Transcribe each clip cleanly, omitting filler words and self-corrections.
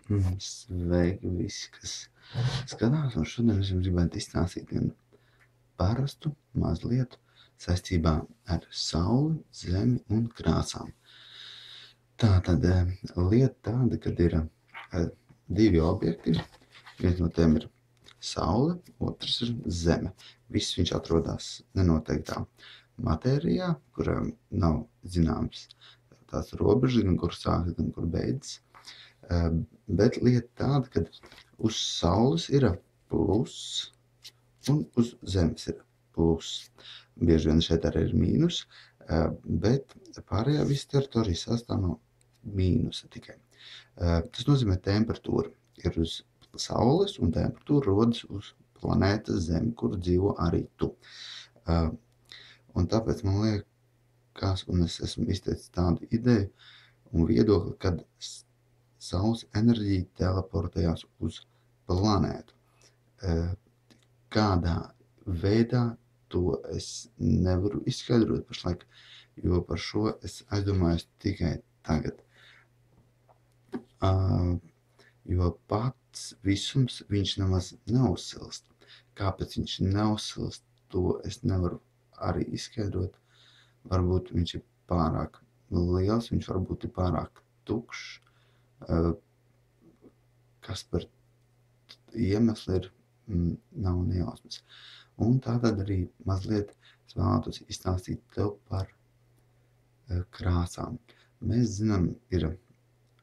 Sveiki visi, kas skatās, un šodien es jums gribētu izstāstīt vienu parastu mazliet saistībā ar Sauli, Zemi un krāsām. Tātad lieta tāda, kad ir divi objekti, viens no tiem ir Saule, otrs ir Zeme. Viss viņš atrodas nenoteiktā matērijā, kura nav zināms tās robežas, gan kur sākas, gan kur beidzas. Bet lieta tāda, ka uz Saules ir pluss un uz Zemes ir pluss. Bieži vien šeit arī ir mīnus, bet pārējā visa teritorija sastāv no mīnusa tikai. Tas nozīmē temperatūra ir uz Saules un temperatūra rodas uz planētas Zemi, kur dzīvo arī tu. Un tāpēc man liekas, un es esmu izteicis tādu ideju un viedokli, kad Saules enerģija teleportējās uz planētu. Kādā veidā to es nevaru izskaidrot pašlaik, jo par šo es aizdomājos tikai tagad. Jo pats visums viņš nemaz neuzsilst. Kāpēc viņš neuzsilst, to es nevaru arī izskaidrot. Varbūt viņš ir pārāk liels, viņš varbūt ir pārāk tukšs. Kas par iemeslu ir, nav nejausmas. Un tātad arī mazliet es vēlētos izstāstīt tev par krāsām. Mēs zinām, ir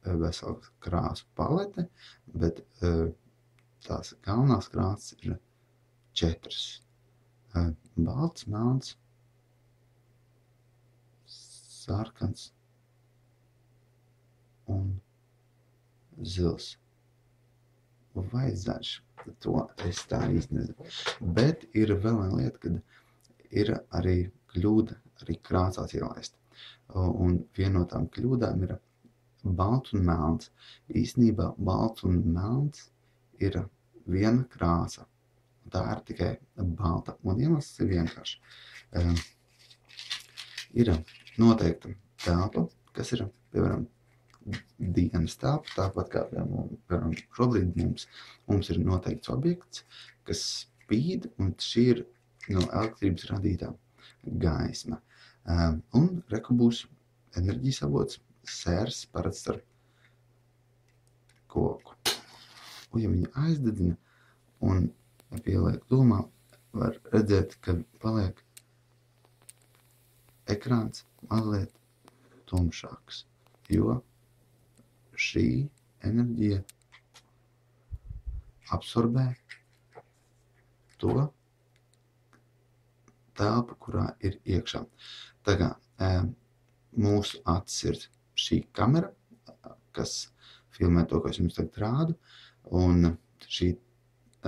vesela krāsu palete, bet tās galvenās krāsas ir 4. Balts, melns, sarkans un zils. Vai zaļš? To es tā īsti nezinu. Bet ir vēl viena lieta, kad ir arī kļūda arī krāsās ielaista. Un viena no tām kļūdām ir balts un melns. Īstenībā balts un melns ir viena krāsa. Tā ir tikai balta. Un iemesls ir vienkārši. Ir noteikta telpa, kas ir, piemēram, dienas telpa, tāpat kā piemēram šobrīd mums ir noteikts objekts, kas spīd, un šī ir no elektrības radītā gaisma. Un reku būs enerģijas avots, sērs parasti ar koku. Un ja viņa aizdedzina un pieliek domā, var redzēt, ka paliek ekrāns mazliet tumšāks, jo šī enerģija absorbē to telpu, kurā ir iekšā. Tā kā mūsu acis ir šī kamera, kas filmē to, ko es jums tagad rādu, un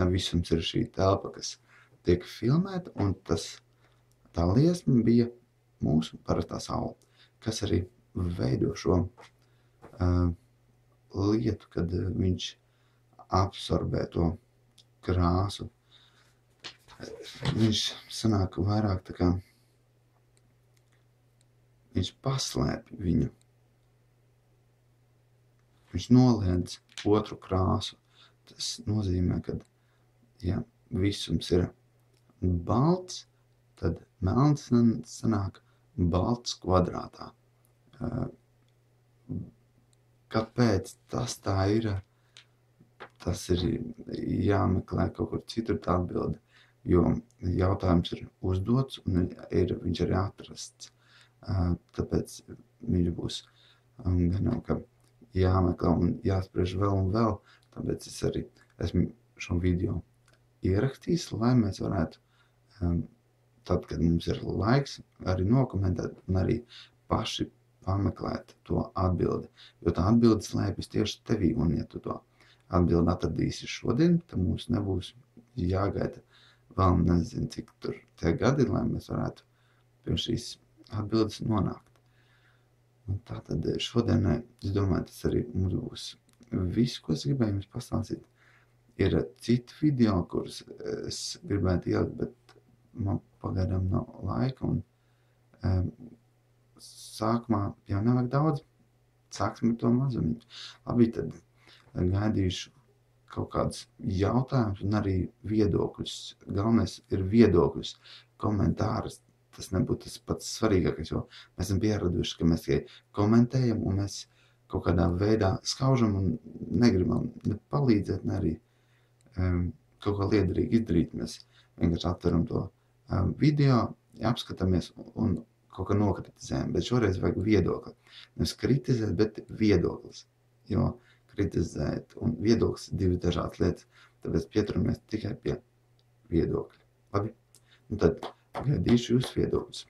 visums ir šī telpa, kas tiek filmēta, un tā liesma bija mūsu parastā Saule, kas arī veido šo lietu, kad viņš absorbē to krāsu. Viņš sanāk vairāk tā kā viņš paslēpj viņu. Viņš noliedz otru krāsu. Tas nozīmē, ka ja visums ir balts, tad melns sanāk balts kvadrātā. Kāpēc tas tā ir? Tas ir jāmeklē kaut kur citur tā atbilde, jo jautājums ir uzdots un viņš arī atrasts. Tāpēc viņš būs gan jau, ka jāmeklē un jāspriež vēl un vēl. Tāpēc es arī esmu šo video ierakstījis, lai mēs varētu, tad, kad mums ir laiks, arī nokomentēt un arī paši pameklēt to atbildi. Jo tā atbilde slēpjas tieši tevī, un ja tu to atbildi atradīsi šodien, tad mums nebūs jāgaida vēl nezinu, cik tur tie gadi, lai mēs varētu pie šīs atbildes nonākt. Un tātad šodienai, es domāju, tas arī mums būs viss, ko es gribēju jums pastāstīt. Ir citi video, kurus es gribētu ielikt, bet man pagaidām nav laika, un sākumā jau nevajag daudz. Sāksim ar to mazumiņu. Labi, tad gaidīšu kaut kādus jautājumus un arī viedokļus. Galvenais ir viedokļus, komentārus. Tas nebūtu tas pats svarīgākais, jo mēs esam pieraduši, ka mēs tikai komentējam un mēs kaut kādā veidā skaužam un negribam ne palīdzēt, ne arī kaut kā liederīgi izdarīt. Mēs vienkārši atveram to video, apskatāmies un kaut kā nokritizējam, bet šoreiz vajag viedokli. Nevis kritizēt, bet viedoklis, jo kritizēt un viedoklis ir divas dažādas lietas, tāpēc pieturamies tikai pie viedokļa. Labi? Un tad gaidīšu jūs viedokļus.